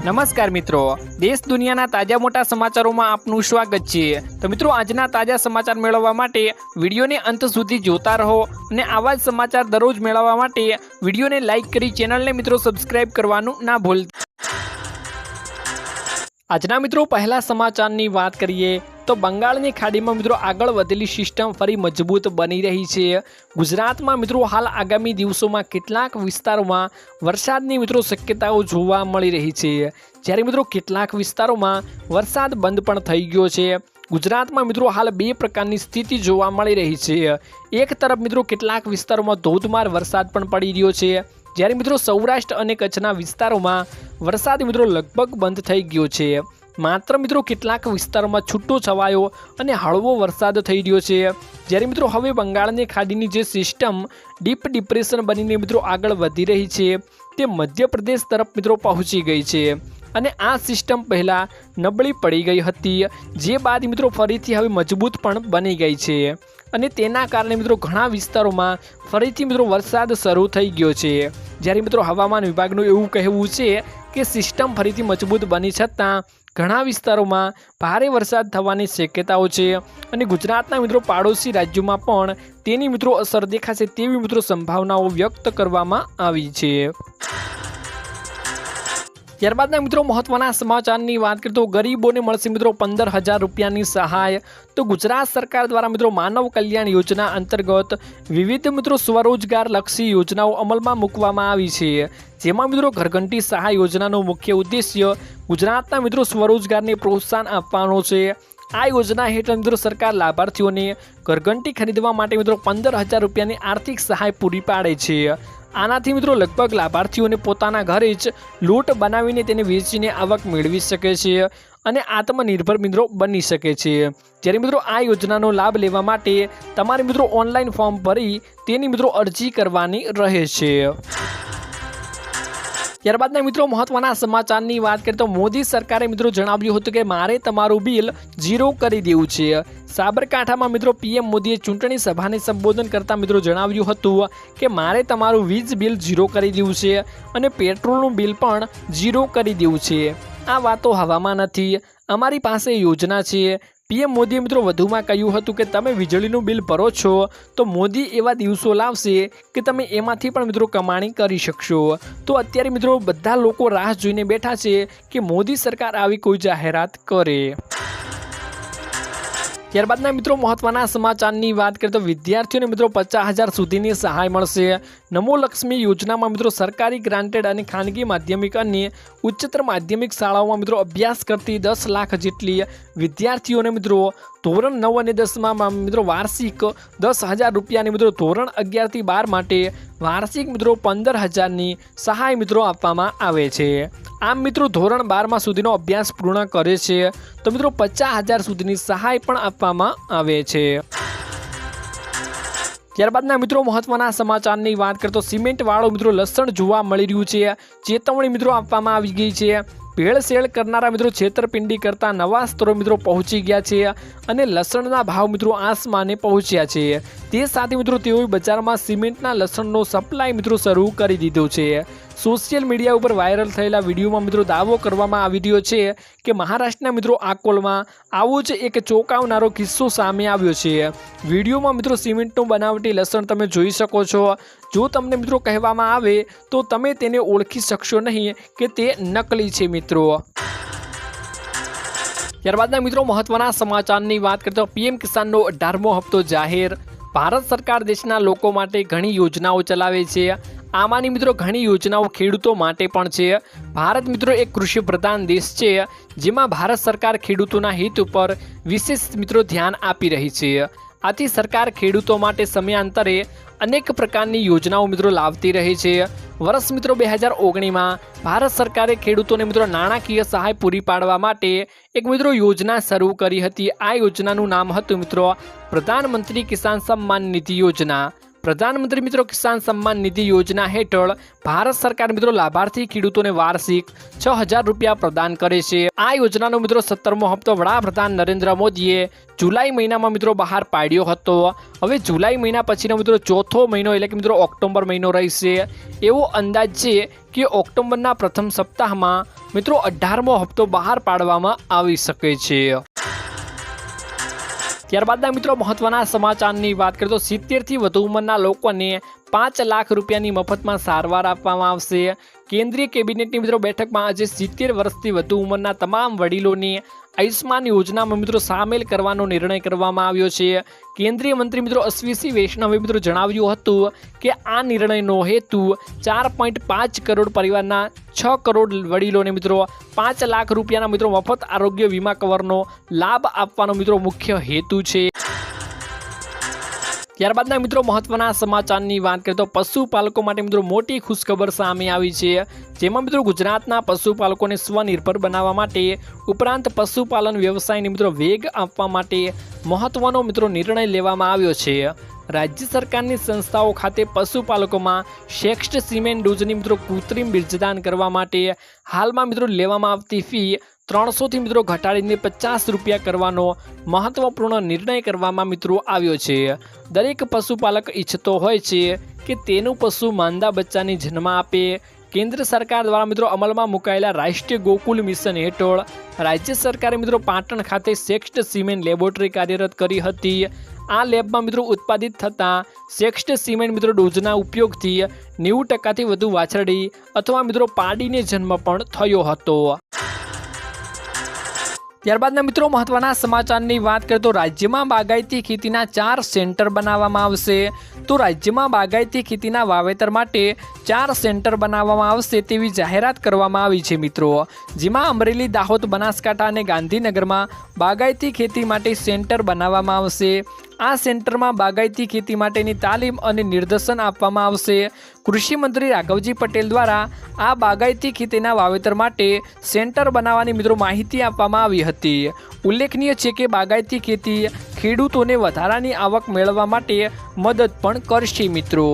નમસ્કાર મિત્રો, દેશ દુનિયાના તાજા મોટા સમાચારોમાં આપનું સ્વાગત છે। તો મિત્રો, આજના તાજા સમાચાર મેળવવા માટે વિડીયોને અંત સુધી જોતા રહો અને આવા જ સમાચાર દરરોજ મેળવવા માટે વિડીયોને લાઇક કરી ચેનલને મિત્રો સબસ્ક્રાઇબ કરવાનું ના ભૂલતા। આજના મિત્રો પહેલા સમાચારની વાત કરીએ તો બંગાળની ખાડીમાં મિત્રો આગળ વધેલી સિસ્ટમ ફરી મજબૂત બની રહી છે। ગુજરાતમાં મિત્રો હાલ આગામી દિવસોમાં કેટલાક વિસ્તારોમાં વરસાદની મિત્રો શક્યતાઓ જોવા મળી રહી છે, જ્યારે મિત્રો કેટલાક વિસ્તારોમાં વરસાદ બંધ પણ થઈ ગયો છે। ગુજરાતમાં મિત્રો હાલ બે પ્રકારની સ્થિતિ જોવા મળી રહી છે। એક તરફ મિત્રો કેટલાક વિસ્તારોમાં ધોધમાર વરસાદ પણ પડી રહ્યો છે, જ્યારે મિત્રો સૌરાષ્ટ્ર અને કચ્છના વિસ્તારોમાં વરસાદ મિત્રો લગભગ બંધ થઈ ગયો છે। માત્ર મિત્રો કેટલાક વિસ્તારોમાં છૂટો છવાયો અને હળવો વરસાદ થઈ રહ્યો છે, જ્યારે મિત્રો હવે બંગાળની ખાડીની જે સિસ્ટમ ડીપ ડિપ્રેશન બનીને મિત્રો આગળ વધી રહી છે તે મધ્યપ્રદેશ તરફ મિત્રો પહોંચી ગઈ છે અને આ સિસ્ટમ પહેલાં નબળી પડી ગઈ હતી, જે બાદ મિત્રો ફરીથી હવે મજબૂત પણ બની ગઈ છે અને તેના કારણે મિત્રો ઘણા વિસ્તારોમાં ફરીથી મિત્રો વરસાદ શરૂ થઈ ગયો છે। જ્યારે મિત્રો હવામાન વિભાગનું એવું કહેવું છે કે સિસ્ટમ ફરીથી મજબૂત બની છતાં ઘણા વિસ્તારોમાં ભારે વરસાદ થવાની શક્યતાઓ છે અને ગુજરાતના મિત્રો પાડોશી રાજ્યોમાં પણ તેની મિત્રો અસર દેખાશે તેવી મિત્રો સંભાવનાઓ વ્યક્ત કરવામાં આવી છે। ત્યારબાદના મિત્રો મહત્વના સમાચારની વાત કરીએ તો ગરીબોને મળશે મિત્રો 15,000 રૂપિયાની સહાય। તો ગુજરાત સરકાર દ્વારા મિત્રો માનવ કલ્યાણ યોજના અંતર્ગત વિવિધ મિત્રો સ્વરોજગાર લક્ષી યોજનાઓ અમલમાં મૂકવામાં આવી છે, જેમાં મિત્રો ઘરઘંટી સહાય યોજનાનો મુખ્ય ઉદ્દેશ્ય ગુજરાતના મિત્રો સ્વરોજગારને પ્રોત્સાહન આપવાનો છે। આ યોજના હેઠળ મિત્રો સરકાર લાભાર્થીઓને ઘરઘંટી ખરીદવા માટે મિત્રો 15,000 રૂપિયાની આર્થિક સહાય પૂરી પાડે છે। આનાથી મિત્રો લગભગ લાભાર્થીઓને પોતાના ઘરે જ લોટ બનાવીને તેને વેચીને આવક મેળવી શકે છે અને આત્મનિર્ભર મિત્રો બની શકે છે। જ્યારે મિત્રો આ યોજનાનો લાભ લેવા માટે તમારે મિત્રો ઓનલાઈન ફોર્મ ભરી તેની મિત્રો અરજી કરવાની રહે છે। ત્યારબાદના મિત્રો મહત્વના સમાચારની વાત કરીએ તો મોદી સરકારે મિત્રો જણાવ્યું હતું કે મારે તમારું બિલ ઝીરો કરી દેવું છે। સાબરકાંઠામાં મિત્રો પીએમ મોદીએ ચૂંટણી સભાને સંબોધન કરતા મિત્રો જણાવ્યું હતું કે મારે તમારું વીજ બિલ ઝીરો કરી દેવું છે અને પેટ્રોલનું બિલ પણ ઝીરો કરી દેવું છે। આ વાતો હવામાં નથી, અમારી પાસે યોજના છે। પીએમ મોદીએ મિત્રો વધુમાં કહ્યું હતું કે તમે વીજળીનું બિલ ભરો છો તો મોદી એવા દિવસો લાવશે કે તમે એમાંથી પણ મિત્રો કમાણી કરી શકશો। તો અત્યારે મિત્રો બધા લોકો રાહ જોઈને બેઠા છે કે મોદી સરકાર આવી કોઈ જાહેરાત કરે। ત્યારબાદના મિત્રો મહત્વના સમાચારની વાત કરીએ તો વિદ્યાર્થીઓને મિત્રો 50,000 સુધીની સહાય મળશે। નમો લક્ષ્મી યોજનામાં મિત્રો સરકારી ગ્રાન્ટેડ અને ખાનગી માધ્યમિક અને ઉચ્ચતર માધ્યમિક શાળાઓમાં મિત્રો અભ્યાસ કરતી 10 લાખ જેટલી વિદ્યાર્થીઓને મિત્રો ધોરણ 9 અને 10માં મિત્રો વાર્ષિક 10,000 રૂપિયાની મિત્રો ધોરણ 11 થી 12 માટે વાર્ષિક મિત્રો 15,000ની સહાય મિત્રો આપવામાં આવે છે। આમ મિત્રો ધોરણ 12માં સુધીનો અભ્યાસ પૂર્ણ કરે છે તો મિત્રો 50,000 સુધીની સહાય પણ આપવામાં આવે છે। ત્યારબાદના મિત્રો મહત્વના સમાચારની વાત કરીએ તો સિમેન્ટવાળો મિત્રો લસણ જોવા મળી રહ્યું છે, ચેતવણી મિત્રો આપવામાં આવી ગઈ છે। ભેળસેળ કરનારા મિત્રો છેતરપિંડી કરતા નવા સ્તરો મિત્રો પહોંચી ગયા છે અને લસણના ભાવ મિત્રો આસમાને પહોંચ્યા છે। તે સાથે મિત્રો તેઓએ બજારમાં સિમેન્ટના લસણનો સપ્લાય મિત્રો શરૂ કરી દીધો છે। સોશિયલ મીડિયા ઉપર વાયરલ થયેલા વિડીયોમાં મિત્રો દાવો કરવામાં આવી રહ્યો છે કે મહારાષ્ટ્રના મિત્રો આકોલમાં આવો જ એક ચોંકાવનારો કિસ્સો સામે આવ્યો છે। વિડીયોમાં મિત્રો સિમેન્ટનું બનાવટી લસણ તમે જોઈ શકો છો। જો તમને મિત્રો કહેવામાં આવે તો તમે તેને ઓળખી શકશો નહીં કે તે નકલી છે મિત્રો। ત્યારબાદના મિત્રો મહત્વના સમાચારની વાત કરીએ તો પીએમ કિસાનનો 18મો હપ્તો જાહેર। ભારત સરકાર દેશના લોકો માટે ઘણી યોજનાઓ ચલાવે છે, આમાંની મિત્રો ઘણી યોજનાઓ ખેડૂતો માટે પણ છે। ભારત મિત્રો એક કૃષિ પ્રધાન દેશ છે, જેમાં ભારત સરકાર ખેડૂતોના હિત ઉપર વિશેષ મિત્રો ધ્યાન આપી રહી છે। આથી સરકાર ખેડૂતો માટે સમયાંતરે અનેક પ્રકારની યોજનાઓ મિત્રો લાવતી રહે છે। વર્ષ મિત્રો 2019માં ભારત સરકારે ખેડૂતોને મિત્રો નાણાકીય સહાય પૂરી પાડવા માટે એક મિત્રો યોજના શરૂ કરી હતી। આ યોજનાનું નામ હતું મિત્રો પ્રધાનમંત્રી કિસાન સન્માન નિધિ યોજના। પ્રધાનમંત્રી મિત્રો કિસાન સન્માન નિધિ યોજના હેઠળ ભારત સરકાર મિત્રો લાભાર્થી ખેડૂતોને વાર્ષિક 6,000 રૂપિયા પ્રદાન કરે છે। આ યોજનાનો મિત્રો 17મો હપ્તો વડાપ્રધાન નરેન્દ્ર મોદીએ જુલાઈ મહિનામાં મિત્રો બહાર પાડ્યો હતો। હવે જુલાઈ મહિના પછીનો મિત્રો ચોથો મહિનો એટલે કે મિત્રો ઓક્ટોબર મહિનો રહેશે। એવો અંદાજ છે કે ઓક્ટોબરના પ્રથમ સપ્તાહમાં મિત્રો 18મો હપ્તો બહાર પાડવામાં આવી શકે છે। ત્યારબાદના મિત્રો મહત્વના સમાચારની વાત કરીએ તો 70થી વધુ ઉંમરના લોકોને 5 લાખ રૂપિયાની મફતમાં સારવાર આપવામાં આવશે। કેન્દ્રીય કેબિનેટની મિત્રો બેઠકમાં આજે 70 વર્ષથી વધુ ઉંમરના તમામ વડીલોને આયુષ્માન યોજનામાં મિત્રો સામેલ કરવાનો નિર્ણય કરવામાં આવ્યો છે। કેન્દ્રીય મંત્રી મિત્રો અશ્વિની વૈષ્ણવે મિત્રો જણાવ્યું હતું કે આ નિર્ણયનો હેતુ 4.5 કરોડ પરિવારના 6 કરોડ વડીલોને મિત્રો 5 લાખ રૂપિયાના મિત્રો મફત આરોગ્ય વીમા કવરનો લાભ આપવાનો મિત્રો મુખ્ય હેતુ છે। ત્યારબાદના મિત્રો મહત્વના સમાચારની વાત કરીએ તો પશુપાલકો માટે મિત્રો મોટી ખુશખબર સામે આવી છે, જેમાં મિત્રો ગુજરાતના પશુપાલકોને સ્વનિર્ભર બનાવવા માટે ઉપરાંત પશુપાલન વ્યવસાયને મિત્રો વેગ આપવા માટે મહત્વનો મિત્રો નિર્ણય લેવામાં આવ્યો છે। રાજ્ય સરકારની સંસ્થાઓ ખાતે પશુપાલકોમાં શ્રેષ્ઠ સિમેન્ટ ડોઝની મિત્રો કૃત્રિમ બીજદાન કરવા માટે હાલમાં મિત્રો લેવામાં આવતી ફી 300થી મિત્રો ઘટાડીને 50 રૂપિયા કરવાનો મહત્વપૂર્ણ નિર્ણય કરવામાં મિત્રો આવ્યો છે। દરેક પશુપાલક ઈચ્છતો હોય છે કે તેનું પશુ માંદા બચ્ચાને જન્મ આપે। કેન્દ્ર સરકાર દ્વારા મિત્રો અમલમાં મુકાયેલા રાષ્ટ્રીય ગોકુલ મિશન હેઠળ રાજ્ય સરકારે મિત્રો પાટણ ખાતે શ્રેષ્ઠ સિમેન્ટ લેબોરેટરી કાર્યરત કરી હતી। આ લેબમાં મિત્રો ઉત્પાદિત થતા શ્રેષ્ઠ સિમેન્ટ મિત્રો ડોઝના ઉપયોગથી 90%થી વધુ વાછરડી અથવા મિત્રો પાડીને જન્મ પણ થયો હતો। ત્યારબાદના મિત્રો મહત્વના સમાચારની વાત કરીએ તો રાજ્યમાં બાગાયતી ખેતીના 4 સેન્ટર બનાવવામાં આવશે। તો રાજ્યમાં બાગાયતી ખેતીના વાવેતર માટે 4 સેન્ટર બનાવવામાં આવશે તેવી જાહેરાત કરવામાં આવી છે મિત્રો, જેમાં અમરેલી, દાહોદ, બનાસકાંઠા અને ગાંધીનગરમાં બાગાયતી ખેતી માટે સેન્ટર બનાવવામાં આવશે। આ સેન્ટરમાં બાગાયતી ખેતી માટેની તાલીમ અને નિર્દેશન આપવામાં આવશે। કૃષિ મંત્રી રાઘવજી પટેલ દ્વારા આ બાગાયતી ખેતીના વાવેતર માટે સેન્ટર બનાવવાની મિત્રો માહિતી આપવામાં આવી હતી। ઉલ્લેખનીય છે કે બાગાયતી ખેતી ખેડૂતોને વધારાની આવક મેળવવા માટે મદદ પણ કરશે મિત્રો।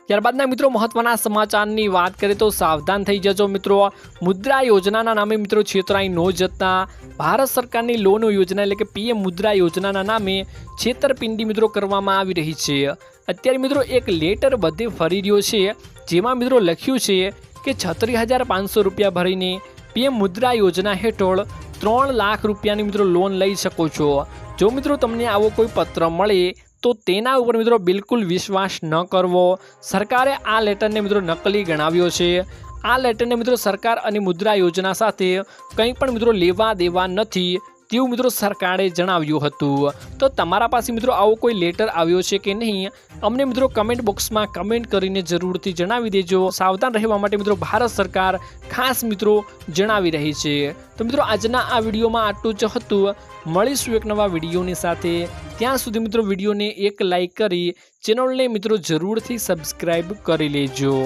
ત્યારબાદના મિત્રો મહત્વના સમાચારની વાત કરીએ તો સાવધાન થઈ જજો મિત્રો, મુદ્રા યોજનાના નામે મિત્રો છેતરાઈ ન જતા। ભારત સરકારની લોન યોજના એટલે કે પીએમ મુદ્રા યોજનાના નામે છેતરપિંડી મિત્રો કરવામાં આવી રહી છે। અત્યારે મિત્રો એક લેટર બધે ફરી રહ્યો છે, જેમાં મિત્રો લખ્યું છે કે 36,500 રૂપિયા ભરીને પીએમ મુદ્રા યોજના હેઠળ 3 લાખ રૂપિયાની મિત્રો લોન લઈ શકો છો। જો મિત્રો તમને આવો કોઈ પત્ર મળે તો તેના ઉપર મિત્રો બિલકુલ વિશ્વાસ ન કરવો। સરકારે આ લેટરને મિત્રો નકલી ગણાવ્યો છે। આ લેટરને મિત્રો સરકાર અને મુદ્રા યોજના સાથે કંઈ પણ મિત્રો લેવા દેવા નથી તેવું મિત્રો સરકારે જણાવ્યું હતું। તો તમારા પાસે મિત્રો આવો કોઈ લેટર આવ્યો છે કે નહીં, અમને મિત્રો કમેન્ટ બોક્સમાં કમેન્ટ કરીને જરૂરથી જણાવી દેજો। સાવધાન રહેવા માટે મિત્રો ભારત સરકાર ખાસ મિત્રો જણાવી રહી છે। તો મિત્રો આજના આ વિડીયોમાં આટલું જ હતું। મળીશું એક નવા વિડીયોની સાથે, ત્યાં સુધી મિત્રો વિડીયોને એક લાઈક કરી ચેનલને મિત્રો જરૂરથી સબસ્ક્રાઈબ કરી લેજો।